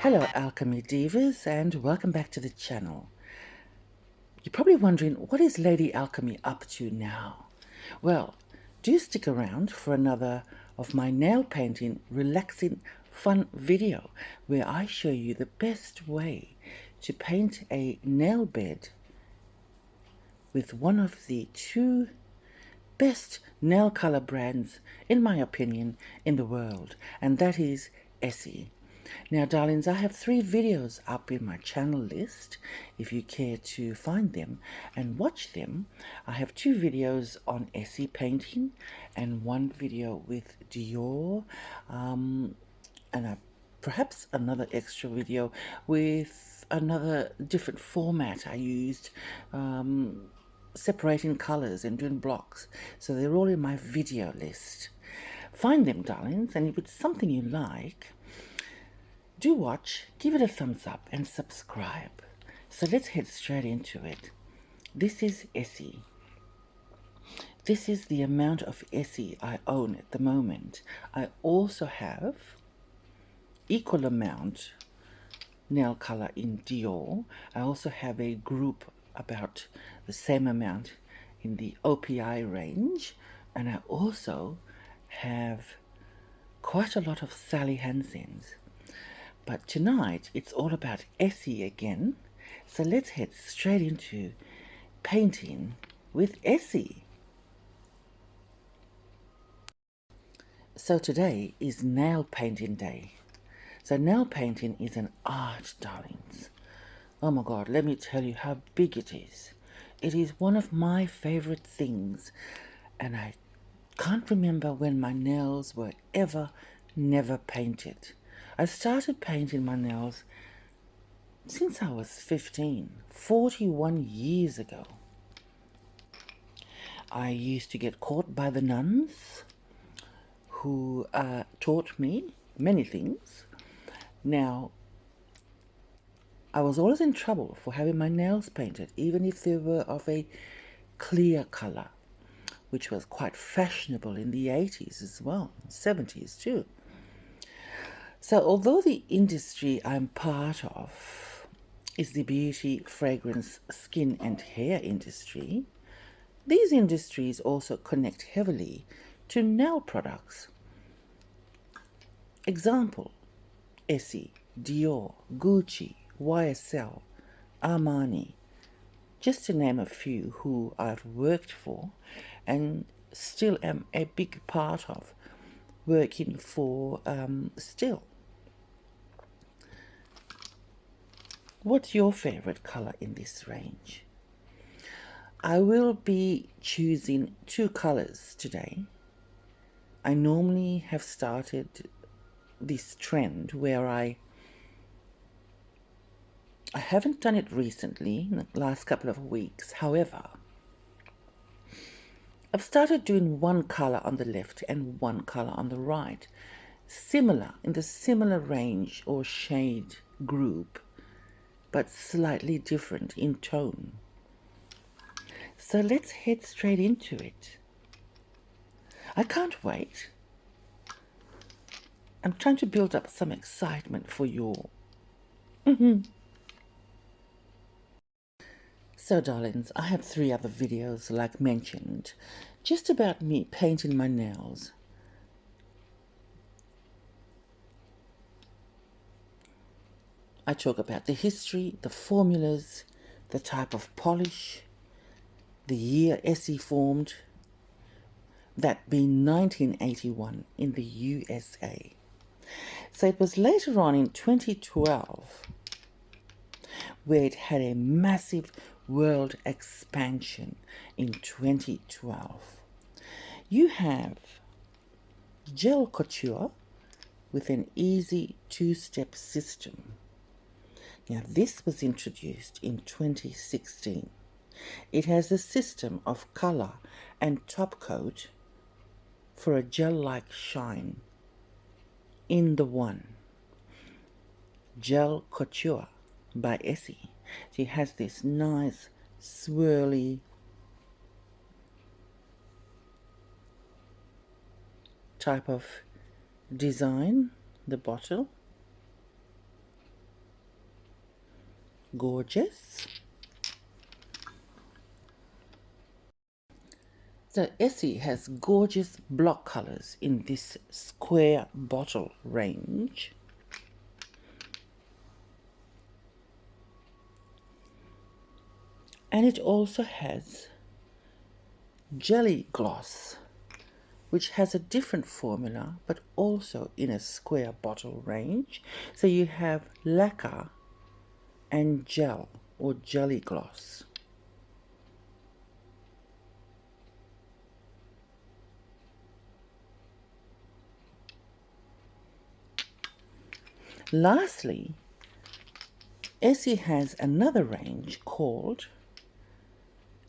Hello Alchemy Divas and welcome back to the channel. You're probably wondering, what is Lady Alchemy up to now? Well, do stick around for another of my nail painting relaxing fun video where I show you the best way to paint a nail bed with one of the two best nail color brands, in my opinion, in the world, and that is Essie. Now, darlings, I have 3 videos up in my channel list if you care to find them and watch them. I have 2 videos on Essie painting and 1 video with Dior, and perhaps another extra video with another different format I used, separating colors and doing blocks. So they're all in my video list. Find them, darlings, and if it's something you like, do watch, give it a thumbs up and subscribe. So let's head straight into it. This is Essie. This is the amount of Essie I own at the moment. I also have equal amount nail color in Dior. I also have a group about the same amount in the OPI range, and I also have quite a lot of Sally Hansen's. But tonight it's all about Essie again, so let's head straight into painting with Essie. So today is nail painting day. So nail painting is an art, darlings. Oh my God, let me tell you how big it is. It is one of my favorite things, and I can't remember when my nails were never painted. I started painting my nails since I was 15, 41 years ago. I used to get caught by the nuns who taught me many things. Now, I was always in trouble for having my nails painted, even if they were of a clear color, which was quite fashionable in the 80s as well, 70s too. So although the industry I'm part of is the beauty, fragrance, skin and hair industry, these industries also connect heavily to nail products. Example, Essie, Dior, Gucci, YSL, Armani, just to name a few who I've worked for and still am a big part of, working for still. What's your favorite color in this range? I will be choosing 2 colors today. I normally have started this trend where I haven't done it recently, in the last couple of weeks. However, I've started doing 1 color on the left and 1 color on the right, similar, in the similar range or shade group, but slightly different in tone. So let's head straight into it. I can't wait. I'm trying to build up some excitement for you all. So darlings, I have 3 other videos, like mentioned, just about me painting my nails. I talk about the history, the formulas, the type of polish, the year Essie formed, that being 1981 in the USA. So it was later on in 2012 where it had a massive world expansion in 2012. You have gel couture with an easy 2-step system. Now this was introduced in 2016. It has a system of color and top coat for a gel-like shine in the one. Gel Couture by Essie. She has this nice swirly type of design, the bottle. gorgeous. So Essie has gorgeous block colors in this square bottle range. And it also has jelly gloss, which has a different formula but also in a square bottle range. So you have lacquer and gel or jelly gloss. Lastly, Essie has another range called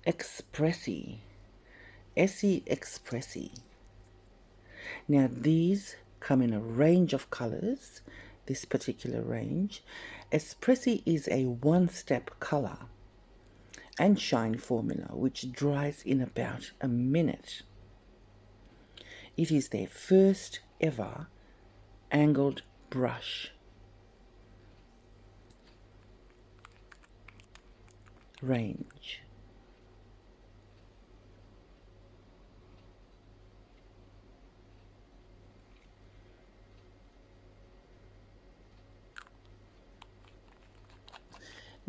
Expressi. Essie Expressi. Now these come in a range of colors, this particular range. Espressi is a one-step color and shine formula which dries in about a minute. It is their first ever angled brush range.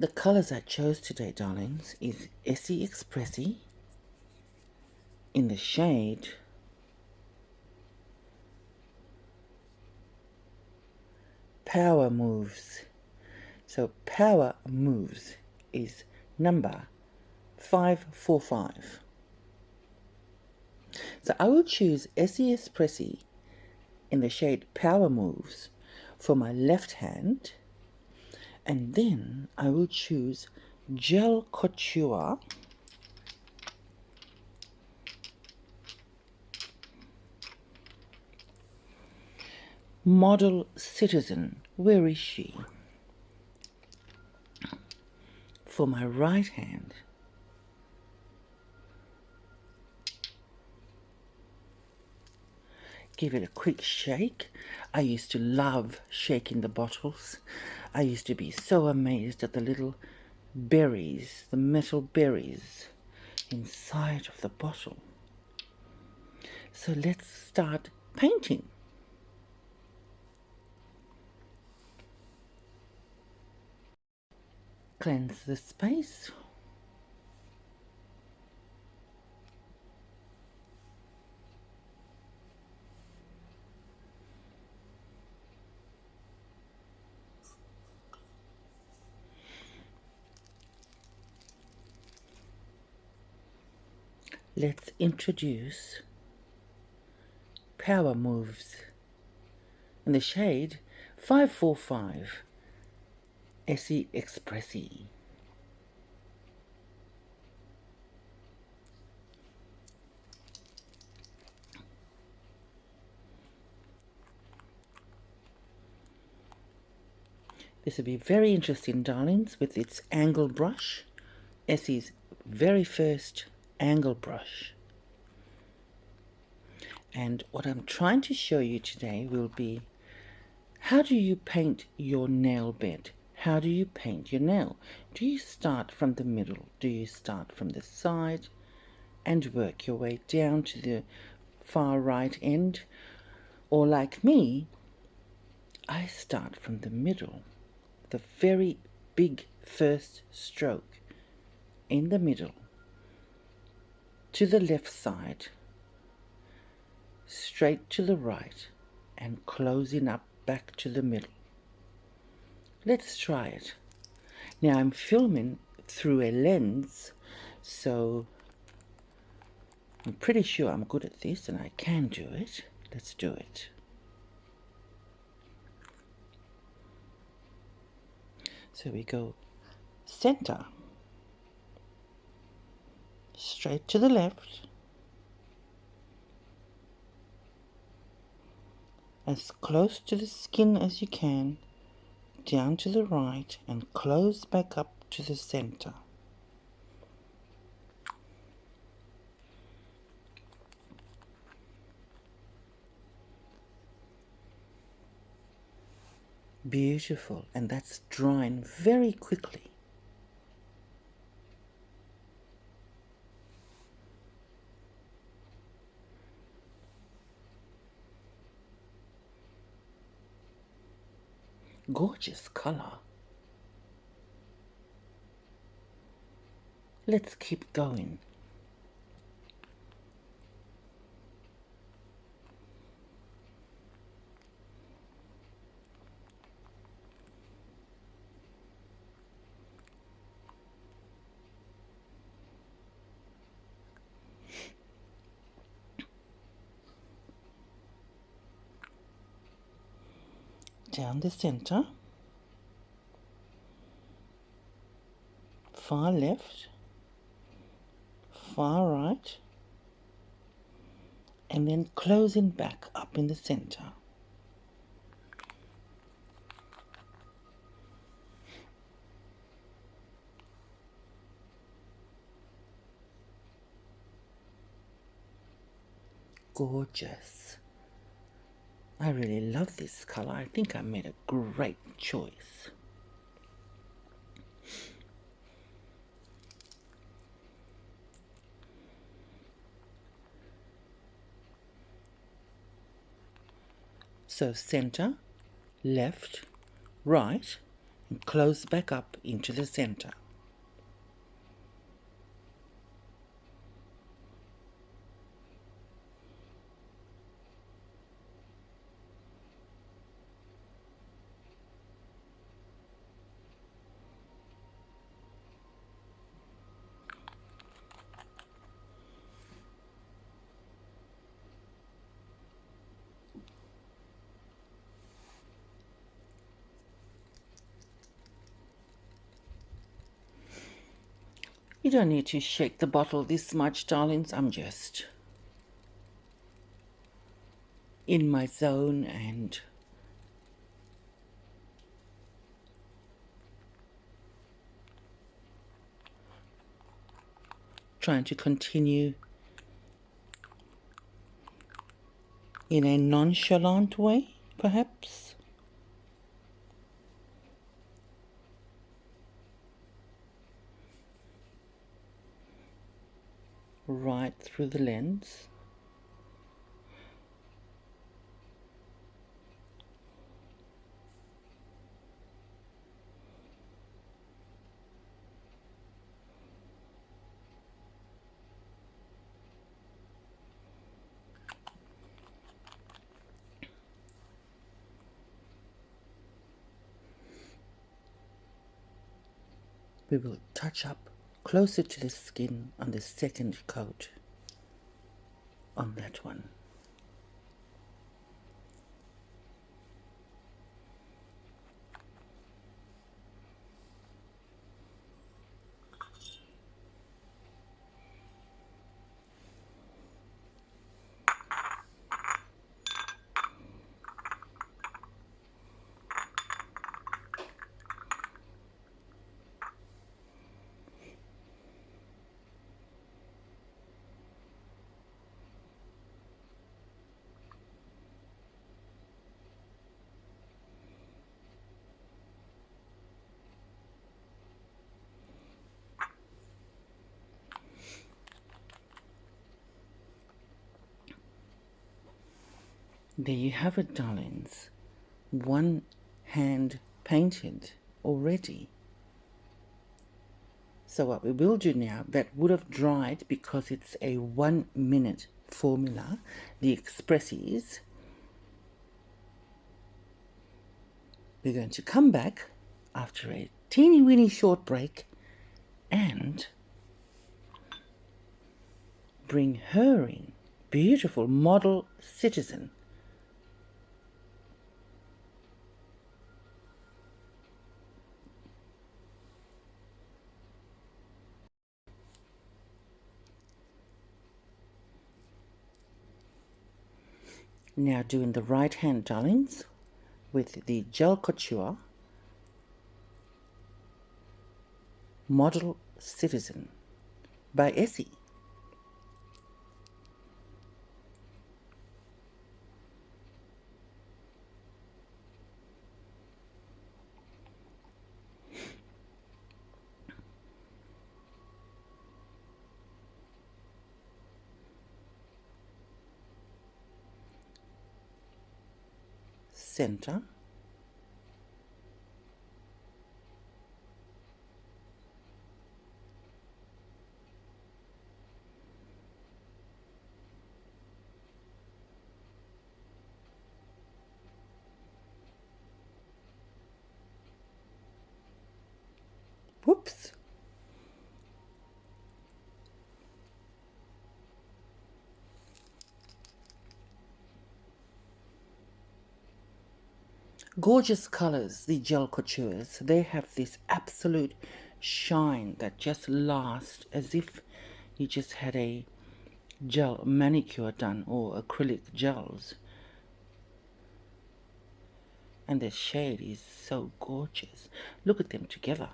The colors I chose today, darlings, is Essie Expressi in the shade Power Moves. So Power Moves is number 545. So I will choose Essie Expressi in the shade Power Moves for my left hand, and then I will choose Gel Couture Model Citizen, where is she, for my right hand. Give it a quick shake. I used to love shaking the bottles. I used to be so amazed at the little berries, the metal berries inside of the bottle. So let's start painting. Cleanse the space. Let's introduce Power Moves in the shade 545 Essie Expressi. This will be very interesting, darlings, with its angle brush, Essie's very first angle brush. And what I'm trying to show you today will be, how do you paint your nail bed? How do you paint your nail? Do you start from the middle? Do you start from the side and work your way down to the far right end? Or like me, I start from the middle, the very big first stroke in the middle, to the left side, straight to the right, and closing up back to the middle. Let's try it. Now I'm filming through a lens, so I'm pretty sure I'm good at this and I can do it. Let's do it. So we go center, straight to the left, as close to the skin as you can, down to the right, and close back up to the center. Beautiful, and that's drying very quickly. Gorgeous color. Let's keep going. Down the center, far left, far right, and then closing back up in the center. Gorgeous. I really love this color. I think I made a great choice. So center, left, right, and close back up into the center. You don't need to shake the bottle this much, darlings. I'm just in my zone and trying to continue in a nonchalant way, perhaps. Right through the lens. We will touch up closer to the skin on the second coat on that one. There you have it, darlings. One hand painted already. So what we will do now, that would have dried because it's a 1 minute formula, the expressies. We're going to come back after a teeny weeny short break and bring her in. Beautiful model citizen. Now doing the right hand, darlings, with the Gel Couture Model Citizen by Essie. Center, Whoops. Gorgeous colors, the gel coutures. They have this absolute shine that just lasts as if you just had a gel manicure done, or acrylic gels. And the shade is so gorgeous. Look at them together.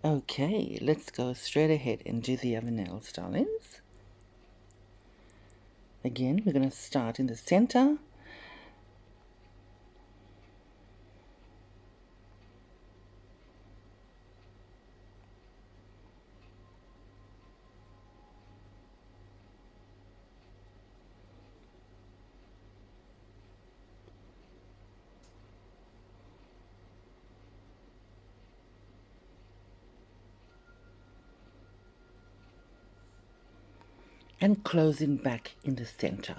Okay, let's go straight ahead and do the other nails, darlings. Again, we're going to start in the center. And closing back in the center.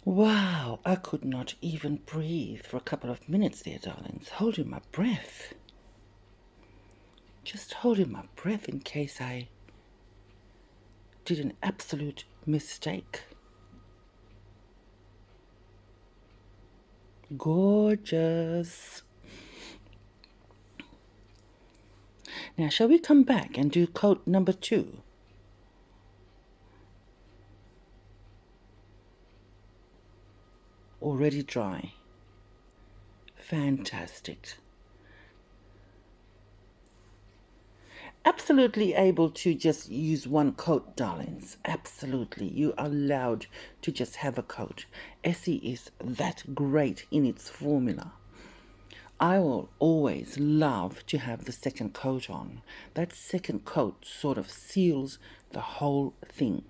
Wow, I could not even breathe for a couple of minutes there, darlings, holding my breath. Just holding my breath in case I did an absolute mistake. Gorgeous. Now, shall we come back and do coat number 2? Already dry. Fantastic. Absolutely able to just use one coat, darlings. Absolutely. You are allowed to just have a coat. Essie is that great in its formula. I will always love to have the second coat on. That second coat sort of seals the whole thing.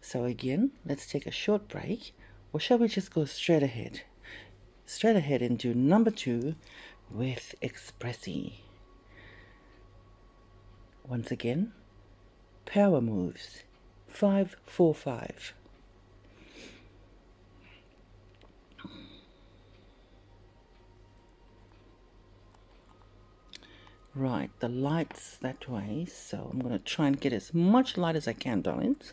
So again, let's take a short break, or shall we just go straight ahead? Straight ahead and do number 2 with Expressi. Once again, power moves, 545. Right, the light's that way, so I'm going to try and get as much light as I can, darlings.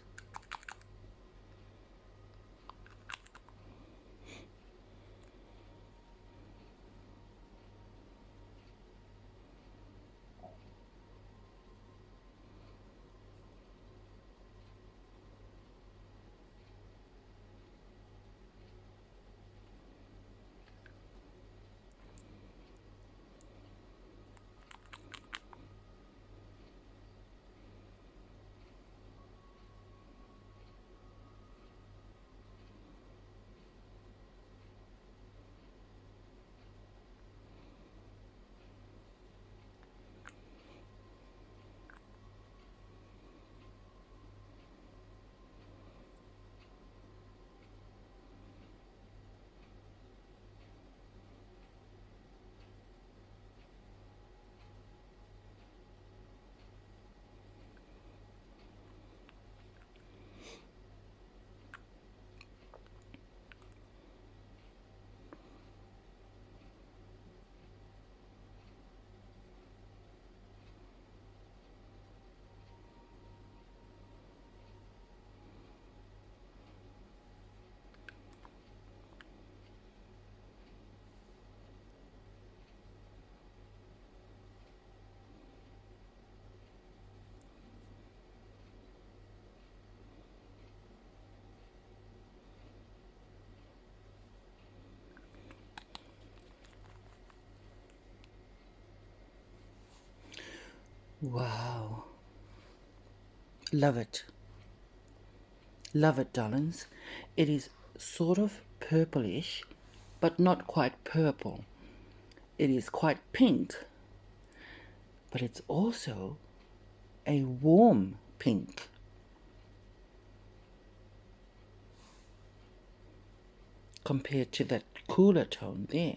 Wow. Love it. Love it, darlings. It is sort of purplish, but not quite purple. It is quite pink, but it's also a warm pink. Compared to that cooler tone there.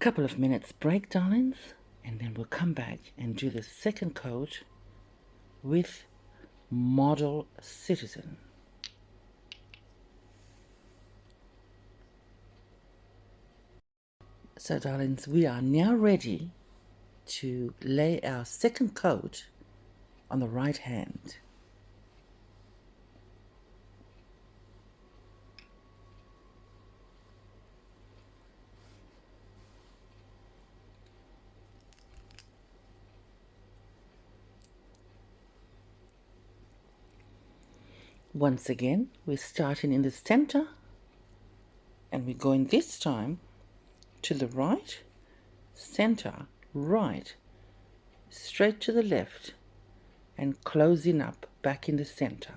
Couple of minutes break, darlings, and then we'll come back and do the second coat with Model Citizen. So, darlings, we are now ready to lay our second coat on the right hand. Once again, we're starting in the center, and we're going this time to the right, center, right, straight to the left, and closing up back in the center.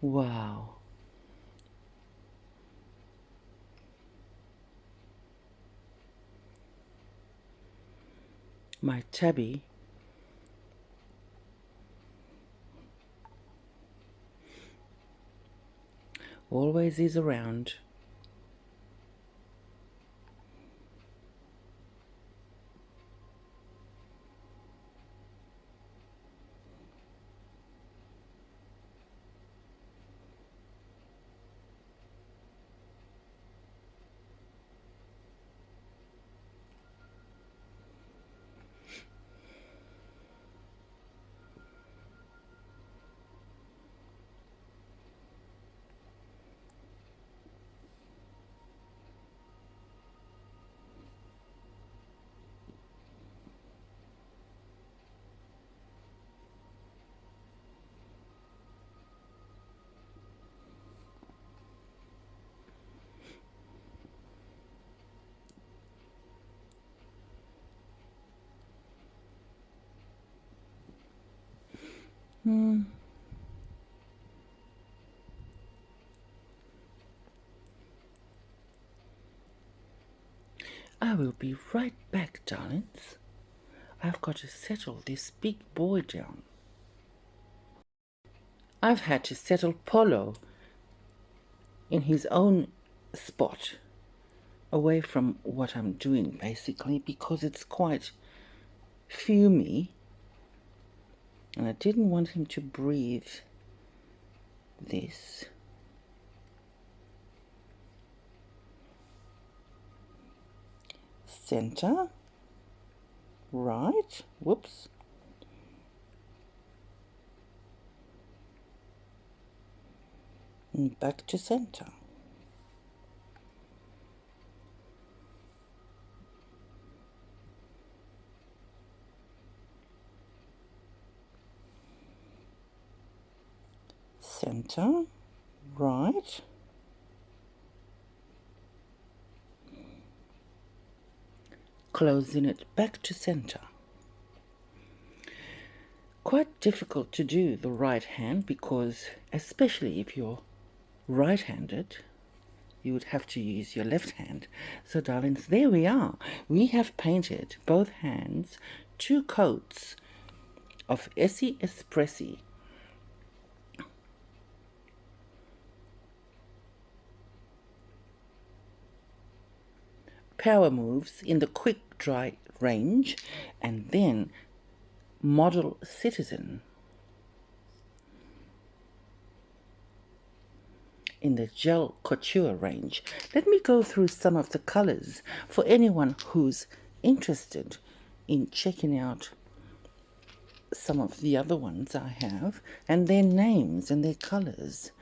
Wow. My tabby always is around. I will be right back, darlings. I've got to settle this big boy down. I've had to settle Polo in his own spot, away from what I'm doing basically, because it's quite fumy, and I didn't want him to breathe this. Center, right, whoops, and back to center. Center, right, closing it back to center. Quite difficult to do the right hand because, especially if you're right-handed, you would have to use your left hand. So, darlings, there we are. We have painted both hands 2 coats of Essie Espressi. Power moves in the quick dry range, and then Model Citizen in the Gel Couture range. Let me go through some of the colors for anyone who's interested in checking out some of the other ones I have and their names and their colors.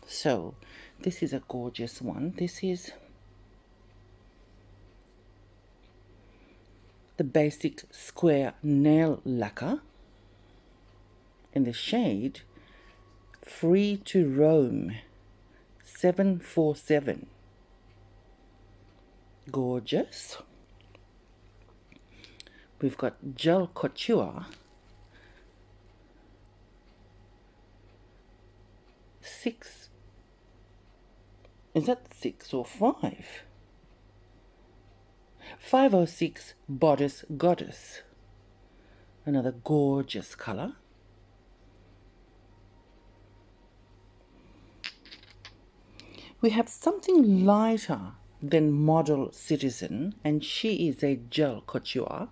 So this is a gorgeous one. This is the basic square nail lacquer in the shade Free to Roam 747. Gorgeous. We've got Gel Couture 6. Is that 6 or 5? 506 Bodice Goddess. Another gorgeous color. We have something lighter than Model Citizen, and she is a Gel Couture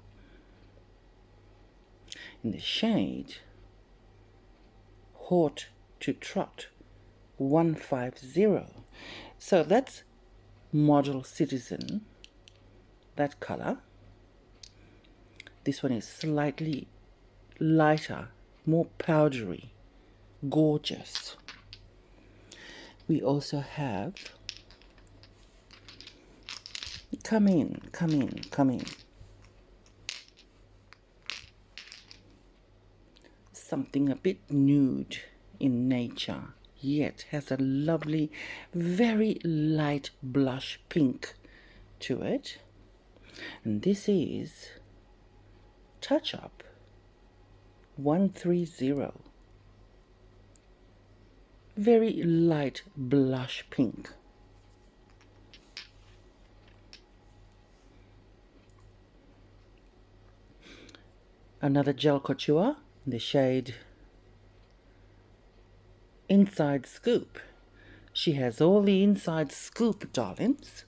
in the shade Hort to Trot 150. So that's Model Citizen, that color. This one is slightly lighter, more powdery, gorgeous. We also have, come in. Something a bit nude in nature, yet has a lovely, very light blush pink to it. And this is Touch Up 130. Very light blush pink. Another Gel Couture, the shade Inside Scoop. She has all the inside scoop, darlings.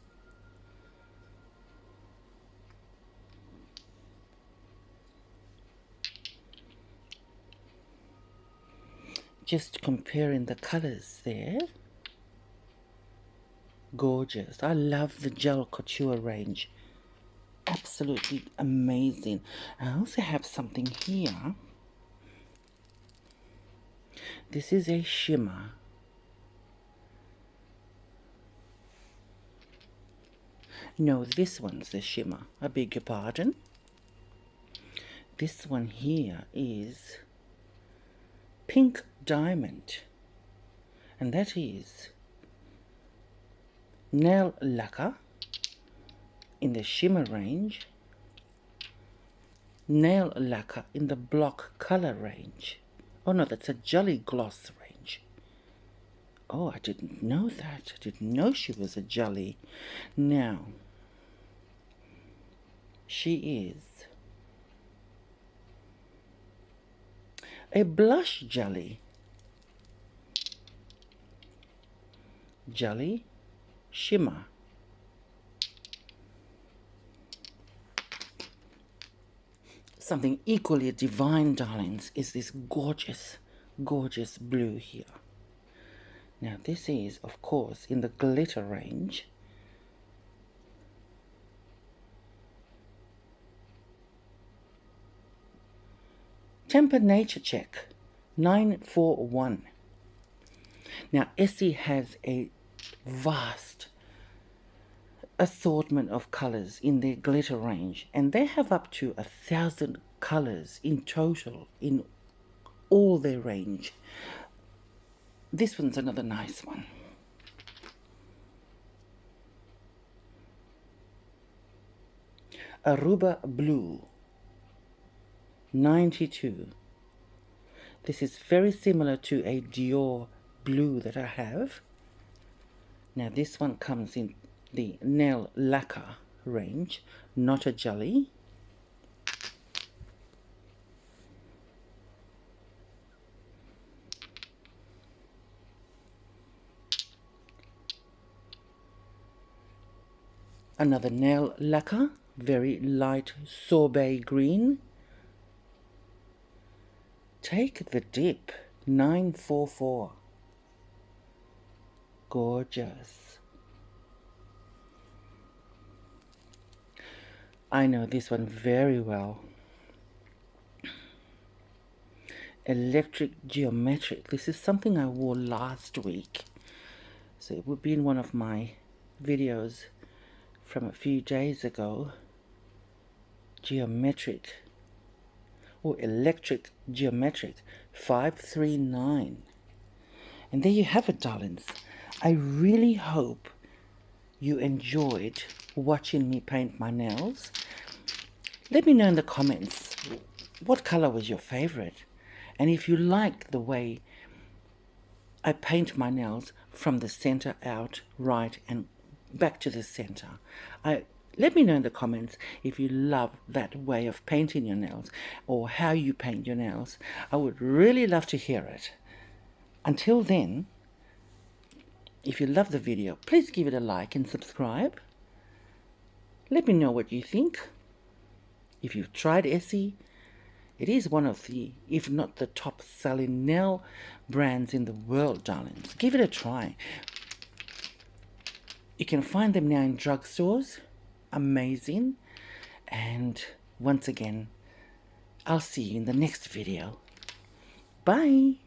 Just comparing the colors there. Gorgeous. I love the Gel Couture range. Absolutely amazing. I also have something here. This is a shimmer. No, this one's the shimmer. I beg your pardon. This one here is Pink Diamond. And that is nail lacquer in the shimmer range, nail lacquer in the block color range. Oh no, that's a jelly gloss range. Oh, I didn't know that. I didn't know she was a jelly. Now, she is a blush jelly. Jelly shimmer. Something equally divine, darlings, is this gorgeous, gorgeous blue here. Now this is, of course, in the glitter range. Temper Nature Check 941. Now Essie has a vast assortment of colors in their glitter range, and they have up to 1,000 colors in total in all their range. This one's another nice one. Aruba Blue 92. This is very similar to a Dior blue that I have. Now this one comes in the nail lacquer range, not a jelly. Another nail lacquer, very light sorbet green. Take the Dip 944. Gorgeous. I know this one very well. Electric Geometric. This is something I wore last week. So it would be in one of my videos from a few days ago. Geometric or Electric Geometric 539. And there you have it, darlings. I really hope you enjoyed watching me paint my nails. Let me know in the comments what color was your favorite, and if you like the way I paint my nails from the center out, right, and back to the center. Let me know in the comments if you love that way of painting your nails or how you paint your nails. I would really love to hear it. Until then, if you love the video, please give it a like and subscribe. Let me know what you think. If you've tried Essie, it is one of the, if not the top selling nail brands in the world, darlings. Give it a try. You can find them now in drugstores. Amazing. And once again, I'll see you in the next video. Bye.